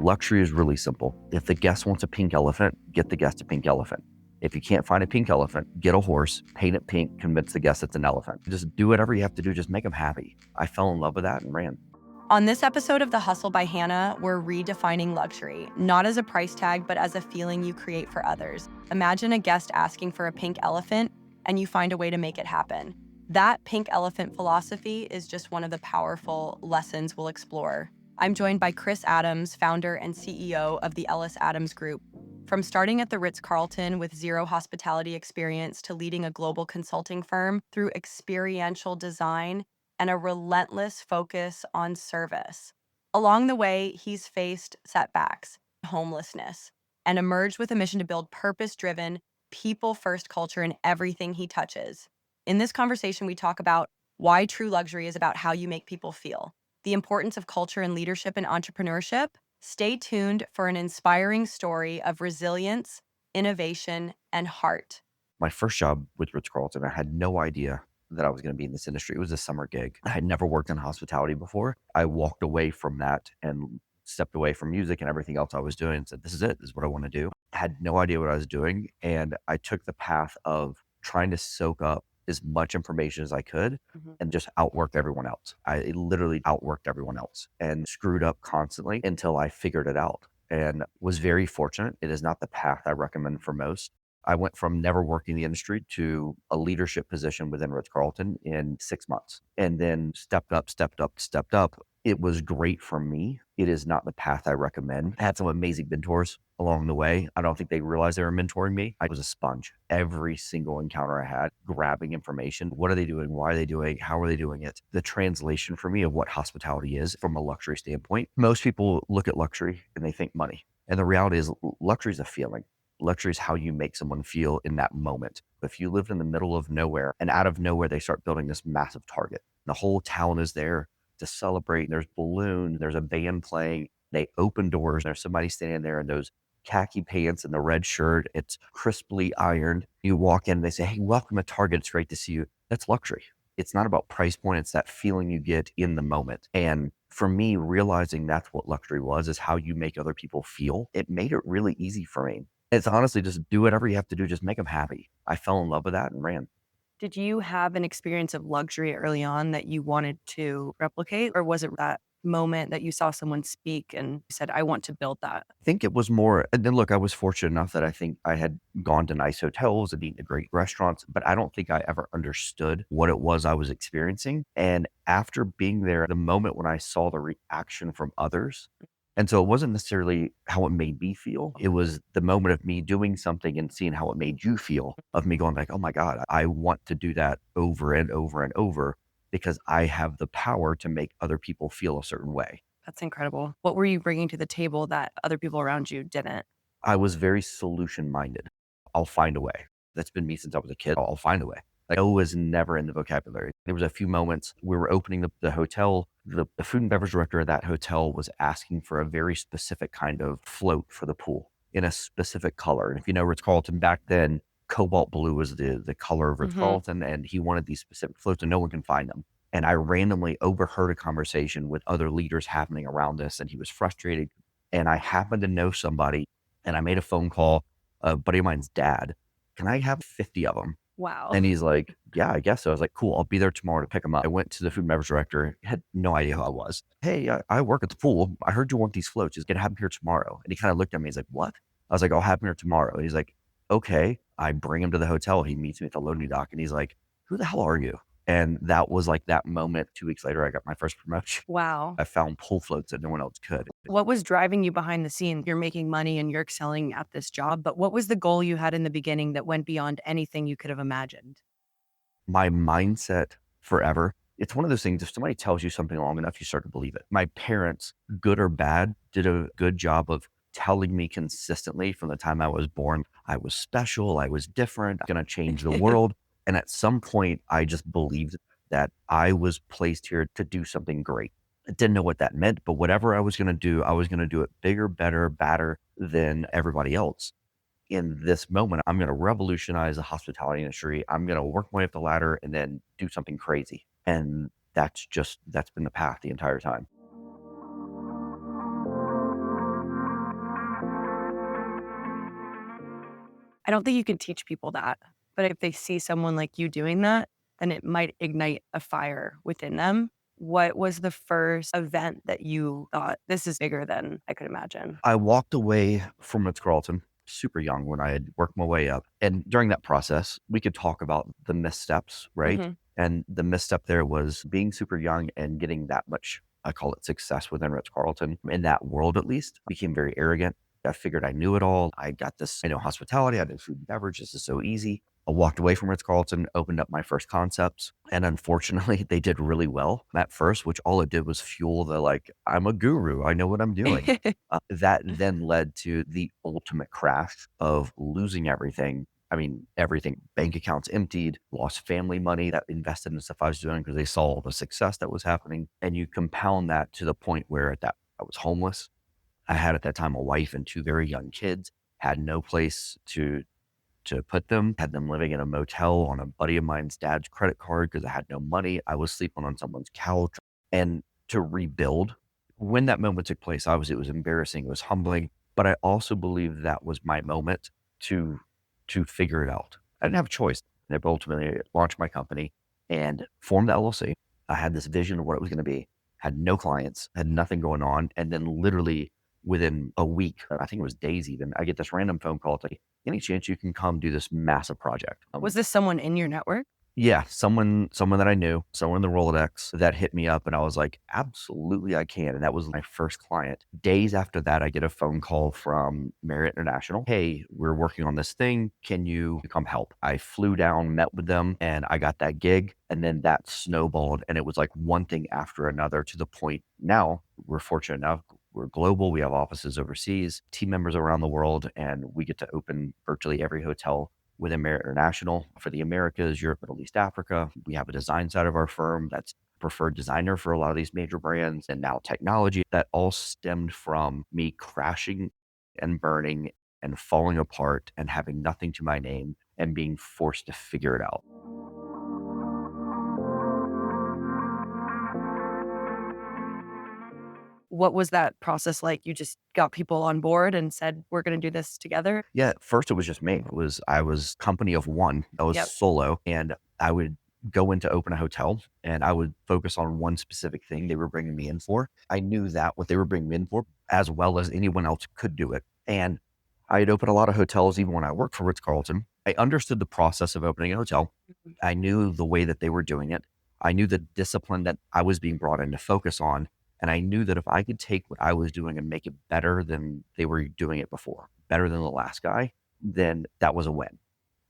Luxury is really simple. If the guest wants a pink elephant, get the guest a pink elephant. If you can't find a pink elephant, get a horse, paint it pink, convince the guest it's an elephant. Just do whatever you have to do. Just make them happy. I fell in love with that and ran. On this episode of The Hustle by Hannah, we're redefining luxury, not as a price tag, but as a feeling you create for others. Imagine a guest asking for a pink elephant, and you find a way to make it happen. That pink elephant philosophy is just one of the powerful lessons we'll explore. I'm joined by Chris Adams, founder and CEO of the Ellis Adams Group. From starting at the Ritz-Carlton with zero hospitality experience to leading a global consulting firm through experiential design and a relentless focus on service. Along the way, he's faced setbacks, homelessness, and emerged with a mission to build purpose-driven, people-first culture in everything he touches. In this conversation, we talk about why true luxury is about how you make people feel, the importance of culture and leadership in entrepreneurship. Stay tuned for an inspiring story of resilience, innovation, and heart. My first job with Ritz-Carlton, I had no idea that I was going to be in this industry. It was a summer gig. I had never worked in hospitality before. I walked away from that and stepped away from music and everything else I was doing and said, this is it. This is what I want to do. I had no idea what I was doing. And I took the path of trying to soak up as much information as I could and just outwork everyone else. I literally outworked everyone else and screwed up constantly until I figured it out and was very fortunate. It is not the path I recommend for most. I went from never working the industry to a leadership position within Ritz-Carlton in 6 months, and then stepped up, stepped up, stepped up. It was great for me. It is not the path I recommend. I had some amazing mentors along the way. I don't think they realized they were mentoring me. I was a sponge. Every single encounter I had, grabbing information. What are they doing? Why are they doing? How are they doing it? The translation for me of what hospitality is from a luxury standpoint. Most people look at luxury and they think money. And the reality is luxury is a feeling. Luxury is how you make someone feel in that moment. If you lived in the middle of nowhere and out of nowhere, they start building this massive Target. The whole town is there to celebrate. There's balloons, there's a band playing. They open doors. There's somebody standing there in those khaki pants and the red shirt. It's crisply ironed. You walk in and they say, hey, welcome to Target. It's great to see you. That's luxury. It's not about price point. It's that feeling you get in the moment. And for me, realizing that's what luxury was, is how you make other people feel. It made it really easy for me. It's honestly just do whatever you have to do. Just make them happy. I fell in love with that and ran. Did you have an experience of luxury early on that you wanted to replicate? Or was it that moment that you saw someone speak and said, I want to build that? I think it was more, and then look, I was fortunate enough that I think I had gone to nice hotels and eaten at great restaurants, but I don't think I ever understood what it was I was experiencing. And after being there, the moment when I saw the reaction from others, and so it wasn't necessarily how it made me feel. It was the moment of me doing something and seeing how it made you feel, of me going like, oh my God, I want to do that over and over and over because I have the power to make other people feel a certain way. That's incredible. What were you bringing to the table that other people around you didn't? I was very solution minded. I'll find a way. That's been me since I was a kid. I'll find a way. Like, no was never in the vocabulary. There was a few moments we were opening the hotel. The food and beverage director of that hotel was asking for a very specific kind of float for the pool in a specific color. And if you know Ritz-Carlton back then, cobalt blue was the color of Ritz-Carlton, and he wanted these specific floats and no one can find them. And I randomly overheard a conversation with other leaders happening around us, and he was frustrated. And I happened to know somebody, and I made a phone call. A buddy of mine's dad, can I have 50 of them? Wow. And he's like, yeah, I guess so. I was like, cool, I'll be there tomorrow to pick them up. I went to the food and beverage director, had no idea who I was. Hey, I work at the pool. I heard you want these floats. Just gonna have them here tomorrow. And he kind of looked at me. He's like, what? I was like, I'll have them here tomorrow. And he's like, okay. I bring him to the hotel. He meets me at the loading dock and he's like, who the hell are you? And that was like that moment. 2 weeks later, I got my first promotion. Wow. I found pool floats that no one else could. What was driving you behind the scenes? You're making money and you're excelling at this job, but what was the goal you had in the beginning that went beyond anything you could have imagined? My mindset forever. It's one of those things, if somebody tells you something long enough, you start to believe it. My parents, good or bad, did a good job of telling me consistently from the time I was born, I was special, I was different, going to change the world. And at some point, I just believed that I was placed here to do something great. I didn't know what that meant, but whatever I was going to do, I was going to do it bigger, better, badder than everybody else. In this moment, I'm going to revolutionize the hospitality industry. I'm going to work my way up the ladder and then do something crazy. And that's been the path the entire time. I don't think you can teach people that, but if they see someone like you doing that, then it might ignite a fire within them. What was the first event that you thought, "This is bigger than I could imagine?" I walked away from Ritz-Carlton super young when I had worked my way up, and during that process, we could talk about the missteps, right? Mhm. And the misstep there was being super young and getting that much, I call it success within Ritz-Carlton, in that world at least, became very arrogant. I figured I knew it all. I got this, I know hospitality, I know food and beverage, this is so easy. I walked away from Ritz-Carlton, opened up my first concepts, and unfortunately, they did really well at first, which all it did was fuel the, like, "I'm a guru, I know what I'm doing." That then led to the ultimate crash of losing everything. I mean, everything. Bank accounts emptied, lost family money that invested in stuff I was doing because they saw all the success that was happening. And you compound that to the point where at that I was homeless. I had at that time a wife and two very young kids, had no place to put them, had them living in a motel on a buddy of mine's dad's credit card because I had no money. I was sleeping on someone's couch. And to rebuild, when that moment took place, it was embarrassing, it was humbling, but I also believe that was my moment to to figure it out. I didn't have a choice. And I ultimately launched my company and formed the LLC. I had this vision of what it was going to be, had no clients, had nothing going on. And then literally within a week, I think it was days even, I get this random phone call to, any chance you can come do this massive project? Was this someone in your network? Yeah, someone that I knew, someone in the Rolodex that hit me up, and I was like, "Absolutely, I can." And that was my first client. Days after that, I get a phone call from Marriott International. "Hey, we're working on this thing. Can you come help?" I flew down, met with them, and I got that gig. And then that snowballed, and it was like one thing after another to the point now we're fortunate enough. We're global. We have offices overseas, team members around the world, and we get to open virtually every hotel within Marriott International for the Americas, Europe, Middle East, Africa. We have a design side of our firm that's preferred designer for a lot of these major brands, and now technology. That all stemmed from me crashing and burning and falling apart and having nothing to my name and being forced to figure it out. What was that process like? You just got people on board and said, "We're gonna do this together?" Yeah, at first it was just me. I was company of one. I was Yep. solo, and I would go in to open a hotel, and I would focus on one specific thing they were bringing me in for. I knew that what they were bringing me in for, as well as anyone else could do it. And I had opened a lot of hotels even when I worked for Ritz Carlton. I understood the process of opening a hotel. Mhm. I knew the way that they were doing it. I knew the discipline that I was being brought in to focus on. And I knew that if I could take what I was doing and make it better than they were doing it before, better than the last guy, then that was a win.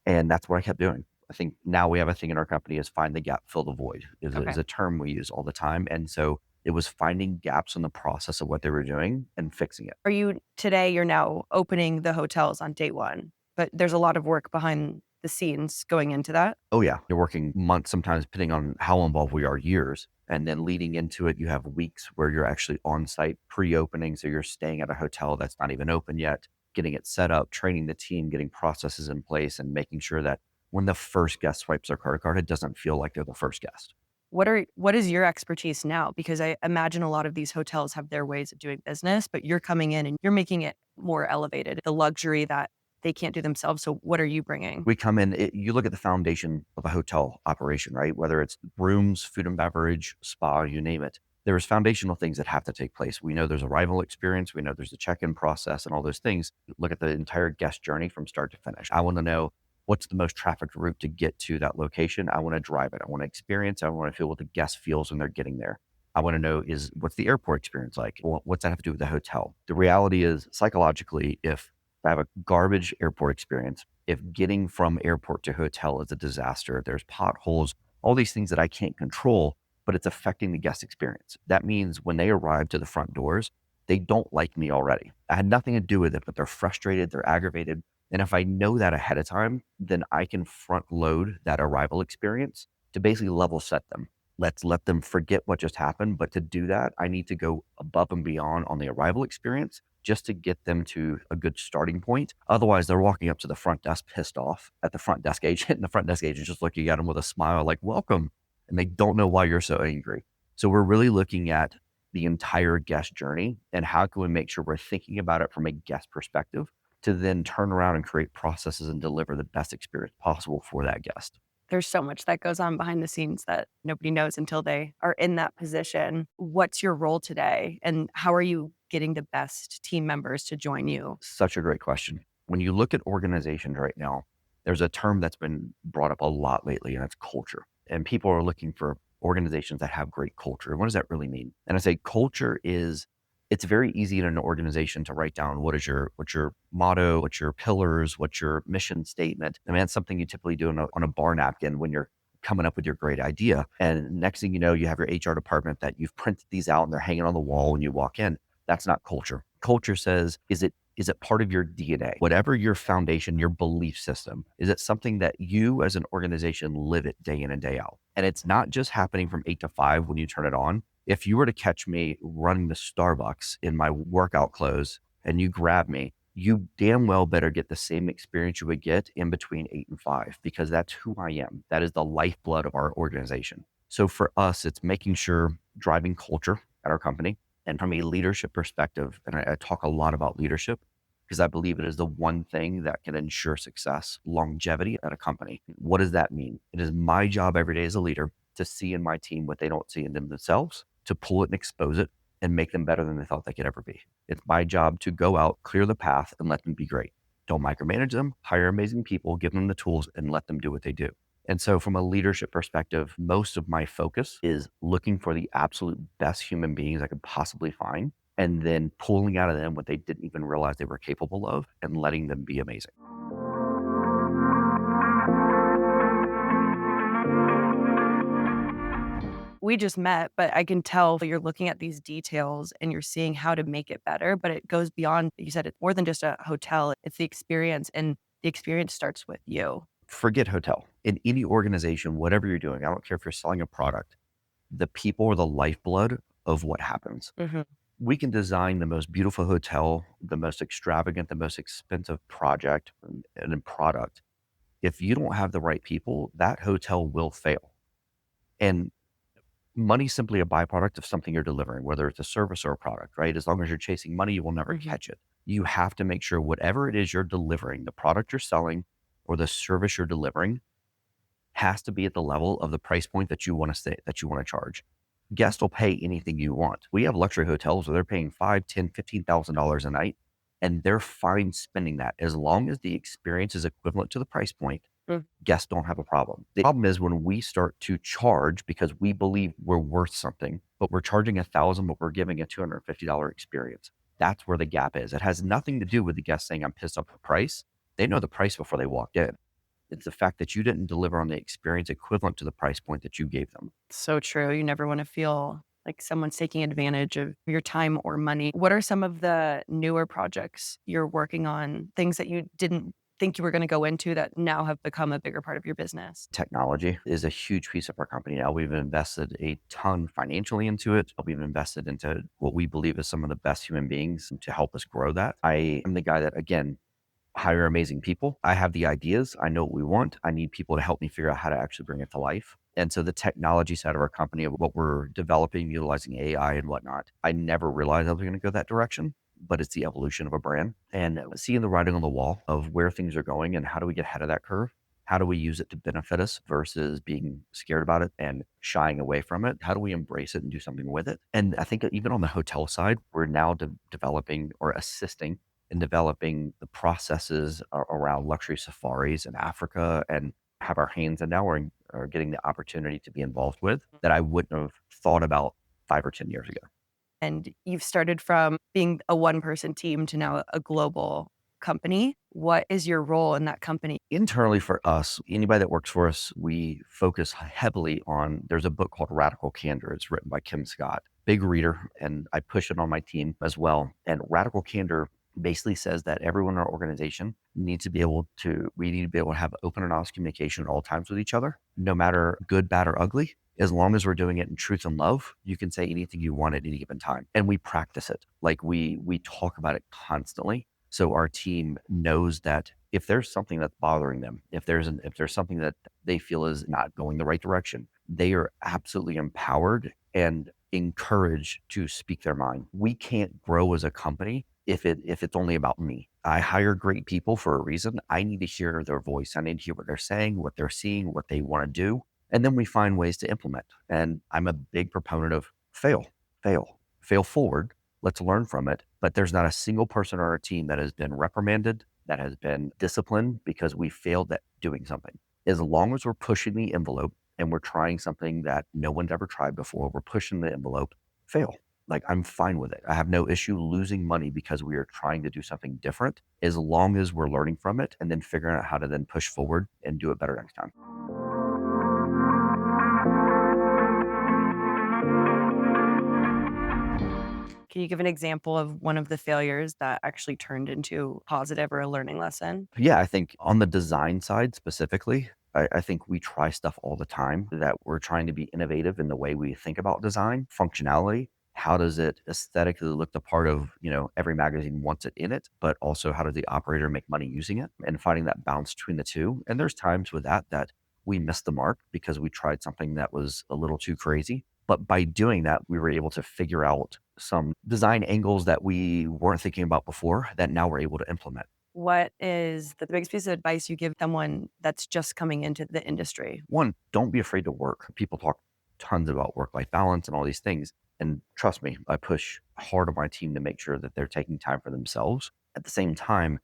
And that's what I kept doing. I think now we have a thing in our company is find the gap, fill the void is Okay. a term we use all the time. And so it was finding gaps in the process of what they were doing and fixing it. Are you today, you're now opening the hotels on day 1, but there's a lot of work behind the scenes going into that? Oh yeah, you're working months, sometimes depending on how involved we are, years. And then leading into it, you have weeks where you're actually on site pre-opening. So you're staying at a hotel that's not even open yet, getting it set up, training the team, getting processes in place, and making sure that when the first guest swipes their credit card, it doesn't feel like they're the first guest. What is your expertise now? Because I imagine a lot of these hotels have their ways of doing business, but you're coming in and you're making it more elevated, the luxury that they can't do themselves. So what are you bringing? We come in, you look at the foundation of a hotel operation, right? Whether it's rooms, food and beverage, spa, you name it. There's foundational things that have to take place. We know there's arrival experience. We know there's a check-in process and all those things. Look at the entire guest journey from start to finish. I want to know what's the most trafficked route to get to that location. I want to drive it. I want to experience. I want to feel what the guest feels when they're getting there. I want to know is what's the airport experience like? What's that have to do with the hotel? The reality is psychologically, if I have a garbage airport experience, if getting from airport to hotel is a disaster, there's potholes, all these things that I can't control, but it's affecting the guest experience. That means when they arrive to the front doors, they don't like me already. I had nothing to do with it, but they're frustrated, they're aggravated. And if I know that ahead of time, then I can front load that arrival experience to basically level set them. Let's let them forget what just happened. But to do that, I need to go above and beyond on the arrival experience just to get them to a good starting point. Otherwise, they're walking up to the front desk pissed off at the front desk agent, and the front desk agent just looking at them with a smile like, welcome. And they don't know why you're so angry. So we're really looking at the entire guest journey and how can we make sure we're thinking about it from a guest perspective to then turn around and create processes and deliver the best experience possible for that guest. There's so much that goes on behind the scenes that nobody knows until they are in that position. What's your role today, and how are you getting the best team members to join you? Such a great question. When you look at organizations right now, there's a term that's been brought up a lot lately, and it's culture. And people are looking for organizations that have great culture. What does that really mean? And I say culture is it's very easy in an organization to write down what's your motto, what's your pillars, what's your mission statement. I mean, that's something you typically do on a bar napkin when you're coming up with your great idea. And next thing you know, you have your HR department that you've printed these out and they're hanging on the wall when you walk in. That's not culture. Culture says, is it part of your DNA? Whatever your foundation, your belief system, is it something that you as an organization live it day in and day out? And it's not just happening from 8 to 5 when you turn it on. If you were to catch me running the Starbucks in my workout clothes and you grab me, you damn well better get the same experience you would get in between 8 and 5, because that's who I am. That is the lifeblood of our organization. So for us, it's making sure driving culture at our company. And from a leadership perspective, and I talk a lot about leadership because I believe it is the one thing that can ensure success, longevity at a company. What does that mean? It is my job every day as a leader to see in my team what they don't see in themselves, to pull it and expose it and make them better than they thought they could ever be. It's my job to go out, clear the path, and let them be great. Don't micromanage them, hire amazing people, give them the tools, and let them do what they do. And so, from a leadership perspective, most of my focus is looking for the absolute best human beings I could possibly find, and then pulling out of them what they didn't even realize they were capable of and letting them be amazing. We just met, but I can tell that you're looking at these details and you're seeing how to make it better. But it goes beyond, you said it's more than just a hotel, it's the experience, and the experience starts with you. Forget hotel. In any organization, whatever you're doing, I don't care if you're selling a product, the people are the lifeblood of what happens. Mhm. We can design the most beautiful hotel, the most extravagant, the most expensive project and product. If you don't have the right people, that hotel will fail. And money's simply a byproduct of something you're delivering, whether it's a service or a product, right? As long as you're chasing money, you will never Mhm. catch it. You have to make sure whatever it is you're delivering, the product you're selling or the service you're delivering, has to be at the level of the price point that you want to stay, that you want to charge. Guests will pay anything you want. We have luxury hotels where they're paying 5, 10, $15,000 a night, and they're fine spending that as long as the experience is equivalent to the price point. Mm. Guests don't have a problem. The problem is when we start to charge because we believe we're worth something, but we're charging 1,000, but we're giving a $250 experience. That's where the gap is. It has nothing to do with the guest saying, I'm pissed off at the price. They know the price before they walked in. It's the fact that you didn't deliver on the experience equivalent to the price point that you gave them. So true. You never want to feel like someone's taking advantage of your time or money. What are some of the newer projects you're working on, things that you didn't think you were going to go into that now have become a bigger part of your business? Technology is a huge piece of our company now. We've invested a ton financially into it. We've invested into what we believe is some of the best human beings to help us grow that. I am the guy that, again, hire amazing people. I have the ideas. I know what we want. I need people to help me figure out how to actually bring it to life. And so the technology side of our company, of what we're developing, utilizing AI and whatnot, I never realized I was going to go that direction, but it's the evolution of a brand and seeing the writing on the wall of where things are going and how do we get ahead of that curve? How do we use it to benefit us versus being scared about it and shying away from it? How do we embrace it and do something with it? And I think even on the hotel side, we're now developing or assisting in developing the processes around luxury safaris in Africa and have our hands in now are getting the opportunity to be involved with that I wouldn't have thought about 5 or 10 years ago. And you've started from being a one person team to now a global company. What is your role in that company? Internally for us, anybody that works for us, we focus heavily on, there's a book called Radical Candor. It's written by Kim Scott, big reader, and I push it on my team as well. And Radical Candor basically says that everyone in our organization we need to be able to have open and honest communication at all times with each other, no matter good, bad, or ugly. As long as we're doing it in truth and love, you can say anything you want at any given time. And we practice it. Like we talk about it constantly. So our team knows that if there's something that's bothering them, if there's something that they feel is not going the right direction, they are absolutely empowered and encouraged to speak their mind. We can't grow as a company if it's only about me. I hire great people for a reason. I need to hear their voice. I need to hear what they're saying, what they're seeing, what they want to do. And then we find ways to implement. And I'm a big proponent of fail forward. Let's learn from it. But there's not a single person on our team that has been reprimanded, that has been disciplined because we failed at doing something. As long as we're pushing the envelope and we're trying something that no one's ever tried before, we're pushing the envelope, fail. Like, I'm fine with it. I have no issue losing money because we are trying to do something different, as long as we're learning from it and then figuring out how to then push forward and do it better next time. Can you give an example of one of the failures that actually turned into positive or a learning lesson? Yeah, I think on the design side specifically, I think we try stuff all the time that we're trying to be innovative in the way we think about design, functionality. How does it aesthetically look the part of, every magazine wants it in it, but also how does the operator make money using it and finding that balance between the two. And there's times with that we missed the mark because we tried something that was a little too crazy. But by doing that, we were able to figure out some design angles that we weren't thinking about before that now we're able to implement. What is the biggest piece of advice you give someone that's just coming into the industry? One, don't be afraid to work. People talk tons about work life balance and all these things. And trust me, I push hard on my team to make sure that they're taking time for themselves. At the same time,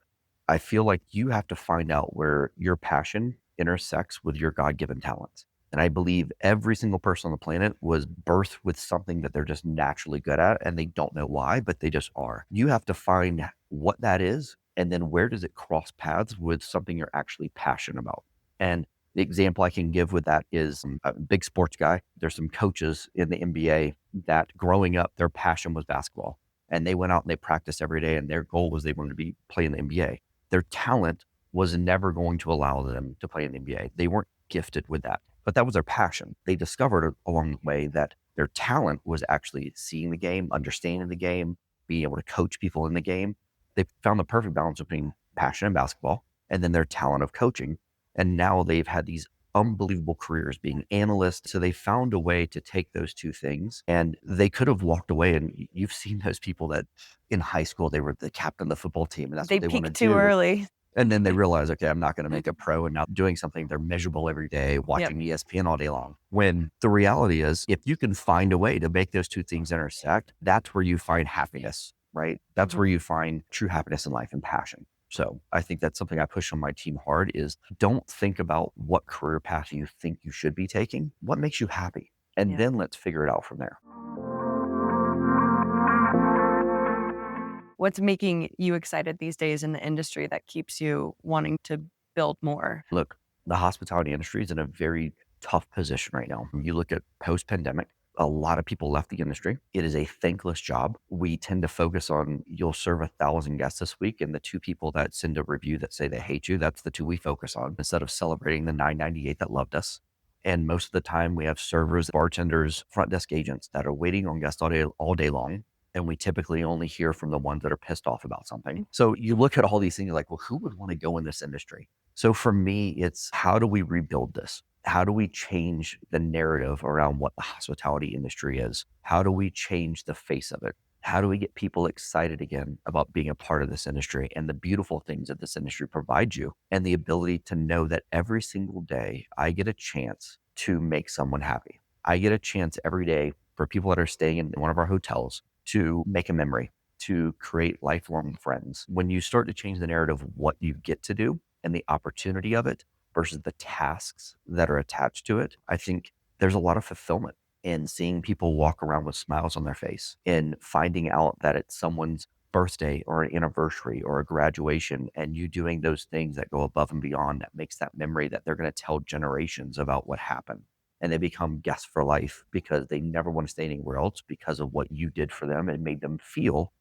I feel like you have to find out where your passion intersects with your God given talents. And I believe every single person on the planet was birthed with something that they're just naturally good at and they don't know why, but they just are. You have to find what that is and then where does it cross paths with something you're actually passionate about. And the example I can give with that is a big sports guy. There's some coaches in the NBA that growing up, their passion was basketball. And they went out and they practiced every day. And their goal was they wanted to be playing the NBA. Their talent was never going to allow them to play in the NBA. They weren't gifted with that, but that was their passion. They discovered along the way that their talent was actually seeing the game, understanding the game, being able to coach people in the game. They found the perfect balance between passion in basketball and then their talent of coaching. And now they've had these unbelievable careers being analysts. So they found a way to take those two things and they could have walked away. And you've seen those people that in high school, they were the captain of the football team and that's They what they want to peaked too do. early. And then they realize, okay, I'm not going to make a pro and now doing something they're measurable every day, Yep. watching ESPN all day long. When the reality is, if you can find a way to make those two things intersect, that's where you find happiness, right? That's Mhm. where you find true happiness in life and passion. So I think that's something I push on my team hard is don't think about what career path you think you should be taking. What makes you happy? And Yeah. then let's figure it out from there. What's making you excited these days in the industry that keeps you wanting to build more? Look, the hospitality industry is in a very tough position right now. You look at post pandemic, a lot of people left the industry. It is a thankless job. We tend to focus on you'll serve 1,000 guests this week, and the two people that send a review that say they hate you, that's the two we focus on instead of celebrating the 998 that loved us. And most of the time, we have servers, bartenders, front desk agents that are waiting on guests all day long. And we typically only hear from the ones that are pissed off about something. So you look at all these things like, well, who would want to go in this industry? So for me, it's how do we rebuild this? How do we change the narrative around what the hospitality industry is? How do we change the face of it? How do we get people excited again about being a part of this industry and the beautiful things that this industry provides you and the ability to know that every single day I get a chance to make someone happy. I get a chance every day for people that are staying in one of our hotels to make a memory, to create lifelong friends. When you start to change the narrative of what you get to do and the opportunity of it versus the tasks that are attached to it, I think there's a lot of fulfillment in seeing people walk around with smiles on their face and finding out that it's someone's birthday or an anniversary or a graduation and you doing those things that go above and beyond that makes that memory that they're going to tell generations about what happened and they become guests for life because they never want to stay anywhere else because of what you did for them and made them feel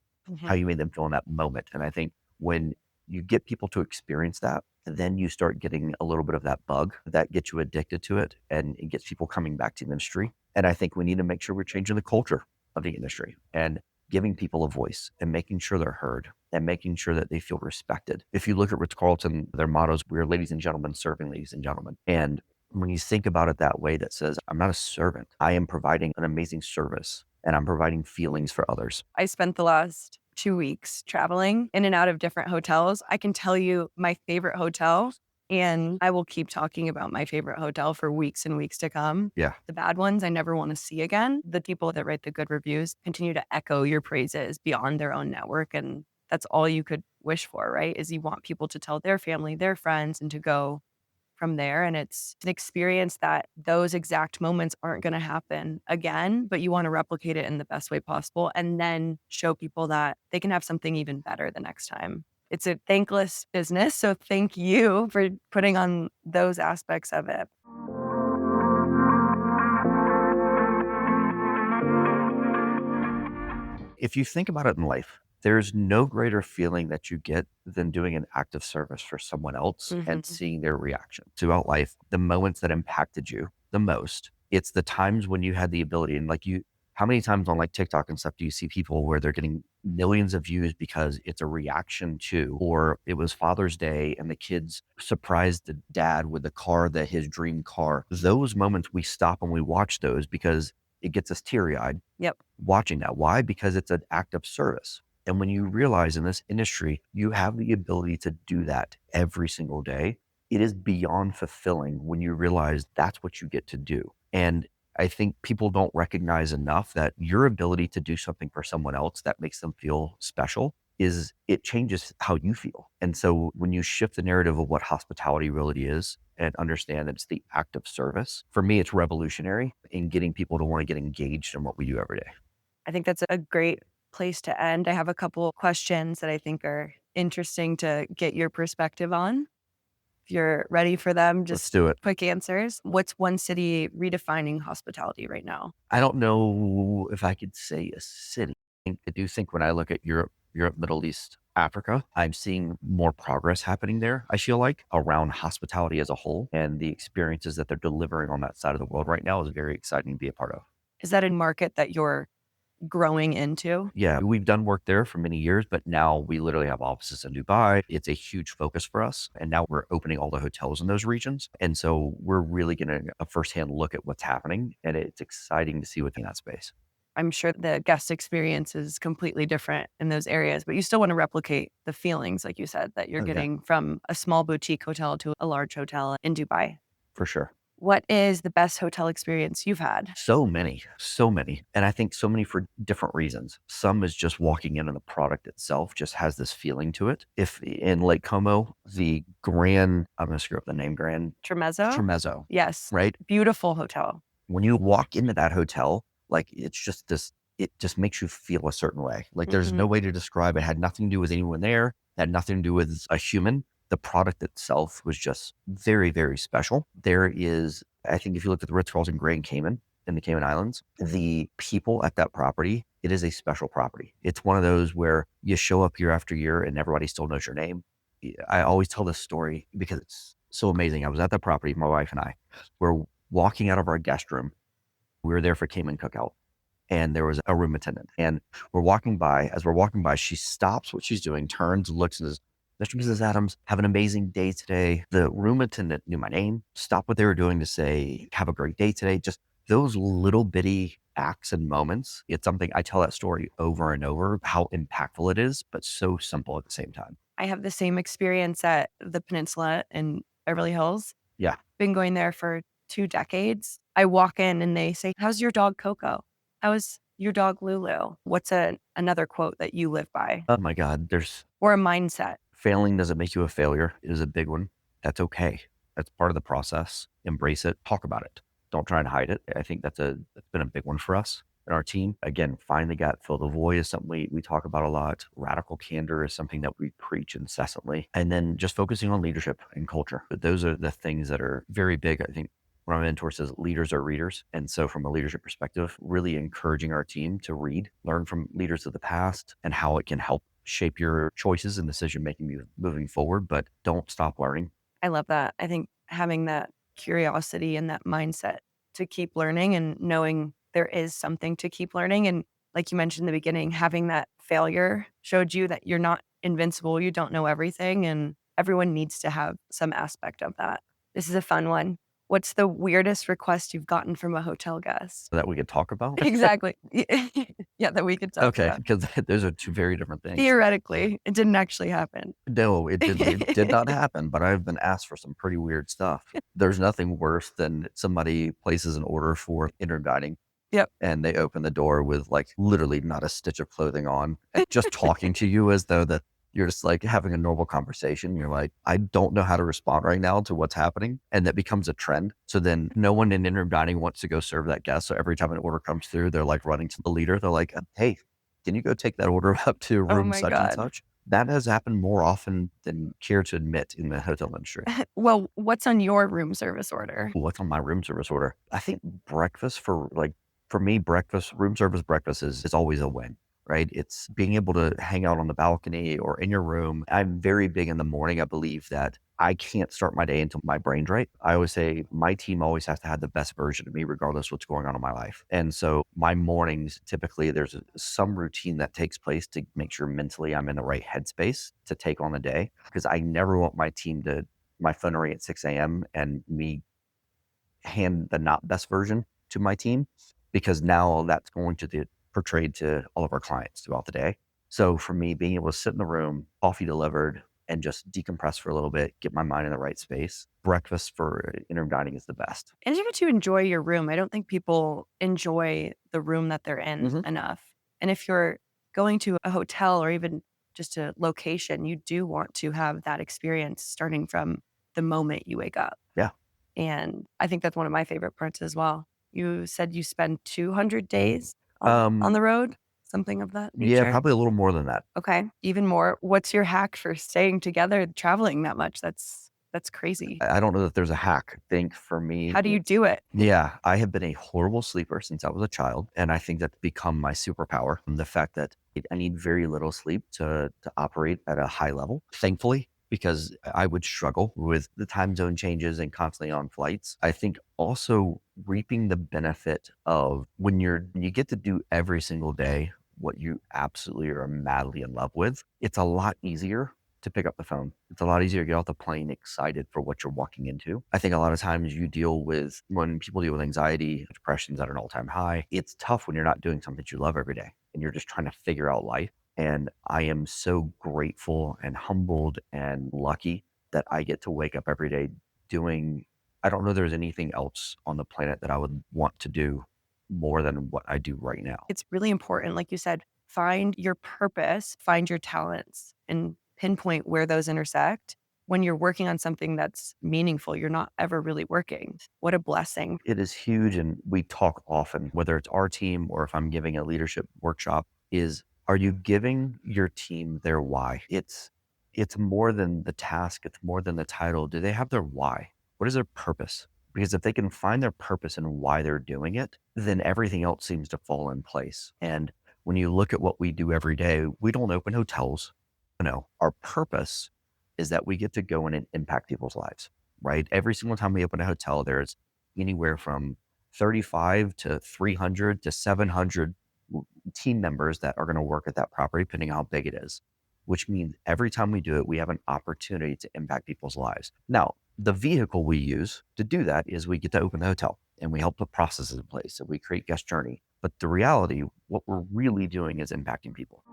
how Mhm. you made them feel in that moment. And I think when you get people to experience that, then you start getting a little bit of that bug that gets you addicted to it and it gets people coming back to the industry. And I think we need to make sure we're changing the culture of the industry and giving people a voice and making sure they're heard and making sure that they feel respected. If you look at Ritz-Carlton, their mottos, we're ladies and gentlemen serving ladies and gentlemen. And when you think about it that way, that says, I'm not a servant, I am providing an amazing service. and I'm providing feelings for others. I spent the last 2 weeks traveling in and out of different hotels. I can tell you my favorite hotel, and I will keep talking about my favorite hotel for weeks and weeks to come. Yeah. The bad ones I never want to see again. The people that write the good reviews continue to echo your praises beyond their own network. And that's all you could wish for, right? Is you want people to tell their family, their friends, and to go from there. And it's an experience that those exact moments aren't going to happen again, but you want to replicate it in the best way possible and then show people that they can have something even better the next time. It's a thankless business. So thank you for putting on those aspects of it. If you think about it in life, there's no greater feeling that you get than doing an act of service for someone else and Mhm. seeing their reaction. Throughout life, the moments that impacted you the most, it's the times when you had the ability and like you how many times on like TikTok and stuff do you see people where they're getting millions of views because it's a reaction to, or it was Father's Day and the kids surprised the dad with the car that his dream car. Those moments we stop and we watch those because it gets us teary eyed Yep. watching that. Why? Because it's an act of service. And when you realize in this industry, you have the ability to do that every single day, it is beyond fulfilling when you realize that's what you get to do. And I think people don't recognize enough that your ability to do something for someone else that makes them feel special is it changes how you feel. And so when you shift the narrative of what hospitality really is and understand that it's the act of service, for me, it's revolutionary in getting people to want to get engaged in what we do every day. I think that's a great place to end. I have a couple questions that I think are interesting to get your perspective on. If you're ready for them, Let's just do it. quick answers. What's one city redefining hospitality right now? I don't know if I could say a city. I do think when I look at Europe, Middle East, Africa, I'm seeing more progress happening there. I feel like around hospitality as a whole and the experiences that they're delivering on that side of the world right now is very exciting to be a part of. Is that a market that you're growing into? Yeah, we've done work there for many years, but now we literally have offices in Dubai. It's a huge focus for us. And now we're opening all the hotels in those regions. And so we're really getting a firsthand look at what's happening. And it's exciting to see what's in that space. I'm sure the guest experience is completely different in those areas, but you still want to replicate the feelings, like you said, that you're Oh, yeah, getting from a small boutique hotel to a large hotel in Dubai. for sure. What is the best hotel experience you've had? So many, so many. And I think so many for different reasons. Some is just walking in and the product itself just has this feeling to it. If in Lake Como, the Grand, I'm going to screw up the name, Grand Tremezzo? Tremezzo, Yes. right? Beautiful hotel. When you walk into that hotel, like it's just this, it just makes you feel a certain way. Like there's Mhm. no way to describe it. Had nothing to do with anyone there, had nothing to do with a human. The product itself was just very, very special. There is, I think if you look at the Ritz-Carlton Grand Cayman in the Cayman Islands, the people at that property, it is a special property. It's one of those where you show up year after year and everybody still knows your name. I always tell this story because it's so amazing. I was at that property, my wife and I were walking out of our guest room. We were there for Cayman Cookout and there was a room attendant. And we're walking by. As we're walking by, she stops what she's doing, turns, looks, and says, Mr. and Mrs. Adams, have an amazing day today. The room attendant knew my name, stopped what they were doing to say, have a great day today. Just those little bitty acts and moments. It's something I tell that story over and over, how impactful it is, but so simple at the same time. I have the same experience at the Peninsula in Beverly Hills. Yeah. Been going there for 2 decades. I walk in and they say, "How's your dog Coco? How's your dog Lulu?" What's another quote that you live by Oh my God. There's or a mindset? failing doesn't make you a failure is a big one. That's okay. That's part of the process. Embrace it. Talk about it. Don't try and hide it. I think that's been a big one for us and our team. Again, find the gap, fill the void is something we talk about a lot. Radical candor is something that we preach incessantly. And then just focusing on leadership and culture. But those are the things that are very big. I think one of my mentor says leaders are readers. And so from a leadership perspective, really encouraging our team to read, learn from leaders of the past and how it can help shape your choices and decision making moving forward, but don't stop learning. I love that. I think having that curiosity and that mindset to keep learning and knowing there is something to keep learning. And like you mentioned in the beginning, having that failure showed you that you're not invincible. You don't know everything. And everyone needs to have some aspect of that. This is a fun one. What's the weirdest request you've gotten from a hotel guest? that we could talk about. Exactly. Yeah, that we could talk Okay, about. because those are two very different things. Theoretically, it didn't actually happen. No, it did not happen, but I've been asked for some pretty weird stuff. There's nothing worse than somebody places an order for inner dining Yep. and they open the door with like literally not a stitch of clothing on and just talking to you as though that you're just like having a normal conversation. You're like, I don't know how to respond right now to what's happening. And that becomes a trend. So then no one in inner dining wants to go serve that guest. So every time an order comes through, they're like running to the leader. They're like, hey, can you go take that order up to Oh room my such and god. such? That has happened more often than care to admit in the hotel industry. Well, what's on your room service order? What's on my room service order? I think breakfast for me, breakfast, room service breakfast is always a win, right? It's being able to hang out on the balcony or in your room. I'm very big in the morning. I believe that I can't start my day until my brain's right. I always say my team always has to have the best version of me, regardless of what's going on in my life. And so my mornings, typically there's some routine that takes place to make sure mentally I'm in the right headspace to take on the day. Because I never want my team to my phone to ring at 6 a.m. and me hand the not best version to my team because now that's going to be portrayed to all of our clients throughout the day. So for me, being able to sit in the room, coffee delivered, and just decompress for a little bit, get my mind in the right space. Breakfast for inner dining is the best. And you get to enjoy your room. I don't think people enjoy the room that they're in Hmm. enough. And if you're going to a hotel or even just a location, you do want to have that experience starting from the moment you wake up. Yeah. And I think that's one of my favorite parts as well. You said you spend 200 days on Um, the road, something of that yeah, nature? probably a little more than that. Okay, even more. What's your hack for staying together, traveling that much? That's crazy. I don't know that there's a hack. I think for me, How do you do it? yeah, I have been a horrible sleeper since I was a child, and I think that's become my superpower. The fact that I need very little sleep to operate at a high level. Thankfully, because I would struggle with the time zone changes and constantly on flights. I think also reaping the benefit of when you get to do every single day what you absolutely are madly in love with, it's a lot easier to pick up the phone. It's a lot easier to get off the plane excited for what you're walking into. I think a lot of times when people deal with anxiety, depression's at an all time high, it's tough when you're not doing something that you love every day and you're just trying to figure out life. And I am so grateful and humbled and lucky that I get to wake up every day doing, I don't know there's anything else on the planet that I would want to do more than what I do right now. It's really important, like you said, find your purpose, find your talents, and pinpoint where those intersect. When you're working on something that's meaningful, you're not ever really working. What a blessing. It is huge, and we talk often, whether it's our team or if I'm giving a leadership workshop, is are you giving your team their why? It's more than the task, it's more than the title. Do they have their why? What is their purpose? Because if they can find their purpose and why they're doing it, then everything else seems to fall in place. And when you look at what we do every day, we don't open hotels. No, our purpose is that we get to go in and impact people's lives, right? Every single time we open a hotel, there's anywhere from 35 to 300 to 700 team members that are going to work at that property, depending on how big it is, which means every time we do it, we have an opportunity to impact people's lives. Now, the vehicle we use to do that is we get to open the hotel and we help put processes in place and we create guest journey. But the reality, what we're really doing is impacting people.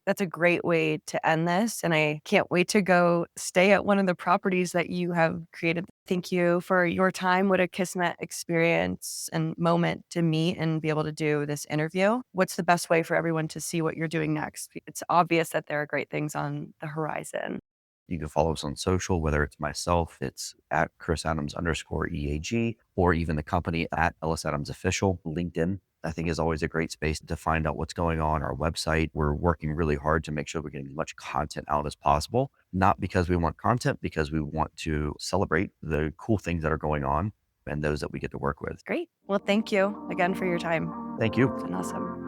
That's a great way to end this, and I can't wait to go stay at one of the properties that you have created. Thank you for your time. What a kismet experience and moment to meet and be able to do this interview. What's the best way for everyone to see what you're doing next? It's obvious that there are great things on the horizon. You can follow us on social, whether it's myself, it's at Chris Adams underscore EAG, or even the company at Ellis Adams Official. LinkedIn, I think, is always a great space to find out what's going on. Our website, we're working really hard to make sure we're getting as much content out as possible, not because we want content, because we want to celebrate the cool things that are going on and those that we get to work with. Great. Well, thank you again for your time. Thank you. It's been awesome.